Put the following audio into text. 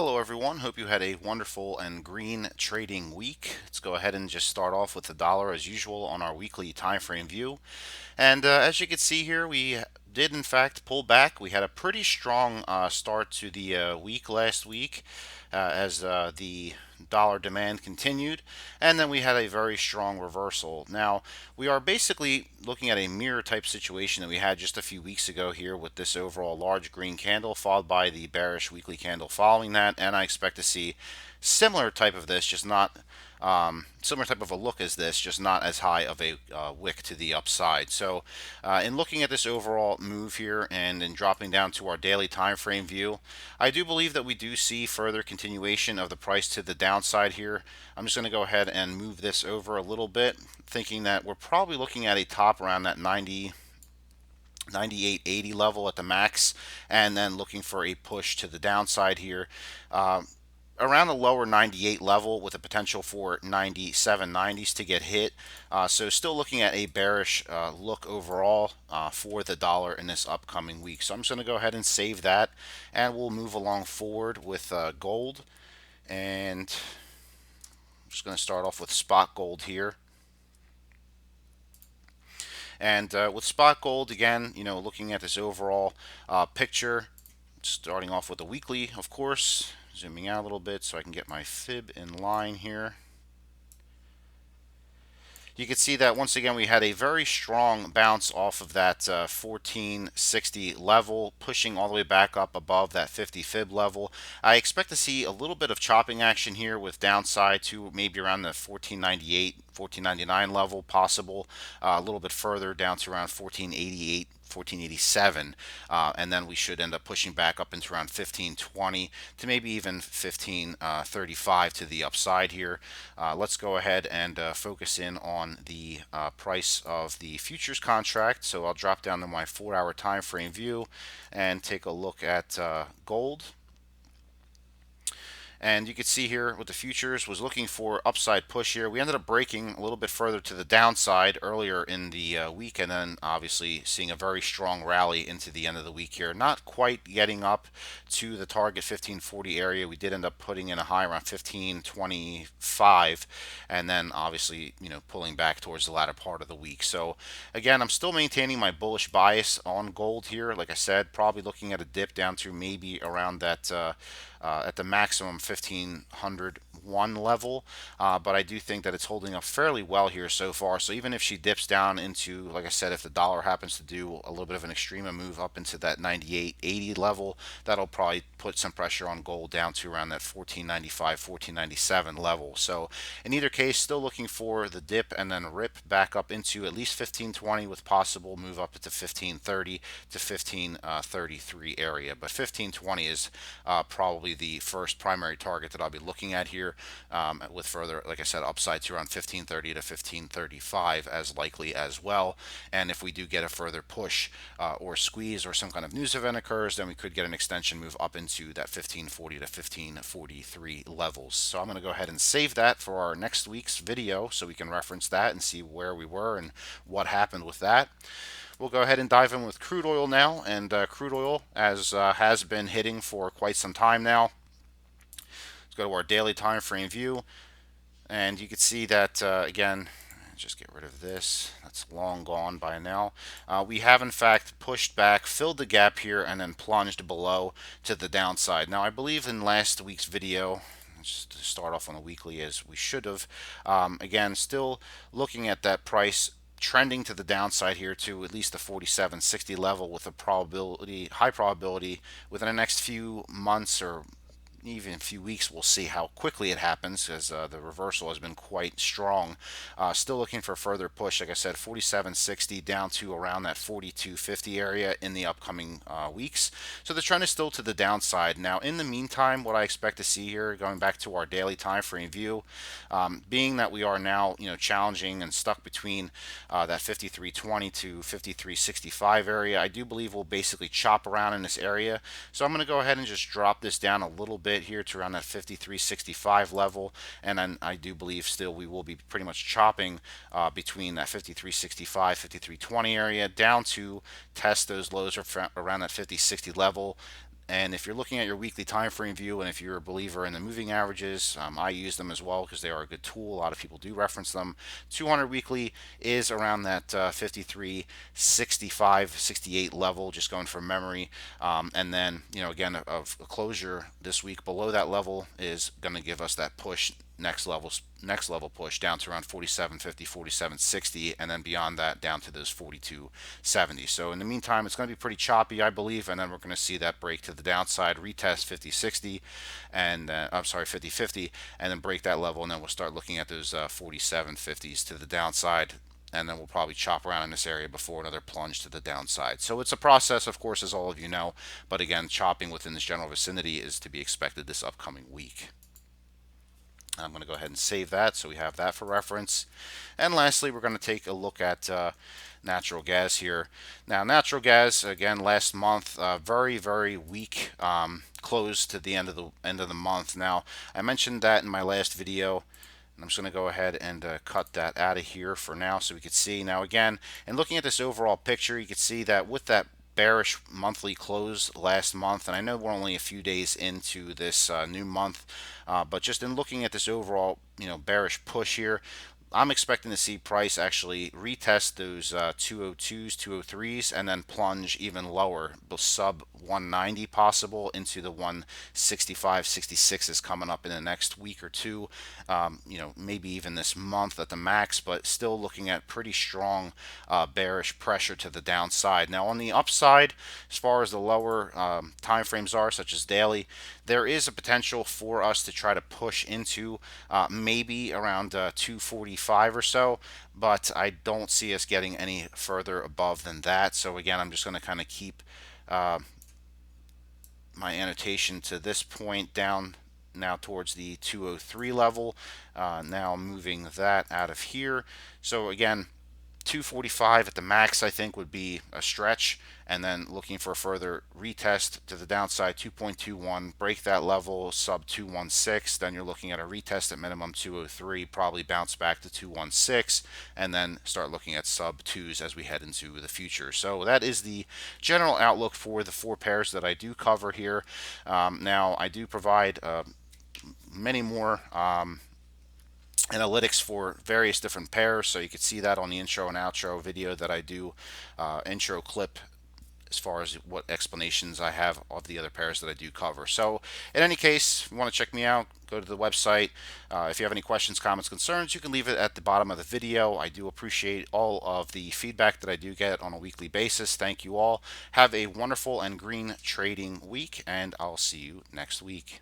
Hello everyone, hope you had a wonderful and green trading week. Let's go ahead and just start off with the dollar as usual on our weekly time frame view. And as you can see here, we did in fact pull back. We had a pretty strong start to the week last week as the dollar demand continued, and then we had a very strong reversal. Now, we are basically looking at a mirror type situation that we had just a few weeks ago here with this overall large green candle, followed by the bearish weekly candle following that, and I expect to see similar type of this, just not similar type of a look as this, just not as high of a wick to the upside. So, in looking at this overall move here and in dropping down to our daily time frame view, I do believe that we do see further continuation of the price to the downside here. I'm just going to go ahead and move this over a little bit, thinking that we're probably looking at a top around that 98.80 level at the max, and then looking for a push to the downside here. Around the lower 98 level with a potential for 97.90s to get hit. So still looking at a bearish look overall for the dollar in this upcoming week. So I'm just going to go ahead and save that, and we'll move along forward with gold. And I'm just going to start off with spot gold here. And with spot gold, again, looking at this overall picture, starting off with the weekly, of course, zooming out a little bit so I can get my fib in line here. You can see that once again we had a very strong bounce off of that 1460 level, pushing all the way back up above that 50 fib level. I expect to see a little bit of chopping action here with downside to maybe around the 1498, 1499 level possible, a little bit further down to around 1488. 1487, and then we should end up pushing back up into around 1520 to maybe even 1535 to the upside here. Let's go ahead and focus in on the price of the futures contract. So I'll drop down to my 4-hour time frame view and take a look at gold. And you can see here with the futures was looking for upside push here. We ended up breaking a little bit further to the downside earlier in the week, and then obviously seeing a very strong rally into the end of the week here. Not quite getting up to the target 1540 area. We did end up putting in a high around 1525, and then obviously pulling back towards the latter part of the week. So again, I'm still maintaining my bullish bias on gold here. Like I said, probably looking at a dip down to maybe around that at the maximum 1501 level, but I do think that it's holding up fairly well here so far. So even if she dips down into, like I said, if the dollar happens to do a little bit of an extreme move up into that 98.80 level, that'll probably put some pressure on gold down to around that 1495, 1497 level. So in either case, still looking for the dip and then rip back up into at least 1520 with possible move up to 1530 to 1533 area. But 1520 is probably the first primary target that I'll be looking at here, with further, like I said, upside to around 1530 to 1535 as likely as well. And if we do get a further push or squeeze or some kind of news event occurs, then we could get an extension move up into that 1540 to 1543 levels. So I'm going to go ahead and save that for our next week's video so we can reference that and see where we were and what happened with that. We'll go ahead and dive in with crude oil now, and crude oil, as has been hitting for quite some time now. Let's go to our daily time frame view, and you can see that again. Just get rid of this. That's long gone by now. We have in fact pushed back, filled the gap here, and then plunged below to the downside. Now I believe in last week's video, just to start off on the weekly as we should have. Again, still looking at that price trending to the downside here to at least the 47.60 level with a high probability within the next few months or even a few weeks. We'll see how quickly it happens, as the reversal has been quite strong. Still looking for further push, like I said, 47.60 down to around that 42.50 area in the upcoming weeks. So the trend is still to the downside. Now, in the meantime, what I expect to see here, going back to our daily time frame view, being that we are now challenging and stuck between that 53.20 to 53.65 area, I do believe we'll basically chop around in this area. So I'm going to go ahead and just drop this down a little bit here to around that 53.65 level, and then I do believe still we will be pretty much chopping between that 53.65, 53.20 area down to test those lows around that 50.60 level, And if you're looking at your weekly time frame view, and if you're a believer in the moving averages, I use them as well because they are a good tool. A lot of people do reference them. 200 weekly is around that 53, 65, 68 level, just going from memory. And then, again, of a closure this week below that level is going to give us that push next level push down to around 47.50, 47.60, and then beyond that down to those 42.70. So in the meantime, it's going to be pretty choppy, I believe, and then we're going to see that break to the downside, retest 50.60, and I'm sorry, 50.50, and then break that level, and then we'll start looking at those 47.50s to the downside, and then we'll probably chop around in this area before another plunge to the downside. So it's a process, of course, as all of you know, but again, chopping within this general vicinity is to be expected this upcoming week. I'm going to go ahead and save that so we have that for reference. And lastly, we're going to take a look at natural gas here. Now, natural gas, again, last month, very, very weak close to the end of the month. Now, I mentioned that in my last video. I'm just going to go ahead and cut that out of here for now so we can see. Now, again, and looking at this overall picture, you can see that with that bearish monthly close last month, and I know we're only a few days into this new month, but just in looking at this overall, bearish push here, I'm expecting to see price actually retest those 202s, 203s, and then plunge even lower, sub 190 possible, into the 165, 66 is coming up in the next week or two. Maybe even this month at the max, but still looking at pretty strong bearish pressure to the downside. Now on the upside, as far as the lower time frames are, such as daily, there is a potential for us to try to push into maybe around 245 or so, but I don't see us getting any further above than that. So again, I'm just going to kind of keep my annotation to this point down now towards the 203 level. Now moving that out of here. So again, 245 at the max, I think, would be a stretch, and then looking for a further retest to the downside, 2.21, break that level, sub 216, then you're looking at a retest at minimum 203, probably bounce back to 216, and then start looking at sub 2s as we head into the future. So that is the general outlook for the four pairs that I do cover here. Now, I do provide many more analytics for various different pairs, so you can see that on the intro and outro video that I do, intro clip, as far as what explanations I have of the other pairs that I do cover. So in any case, if you want to check me out, go to the website. If you have any questions, comments, concerns, you can leave it at the bottom of the video. I do appreciate all of the feedback that I do get on a weekly basis. Thank you all. Have a wonderful and green trading week, and I'll see you next week.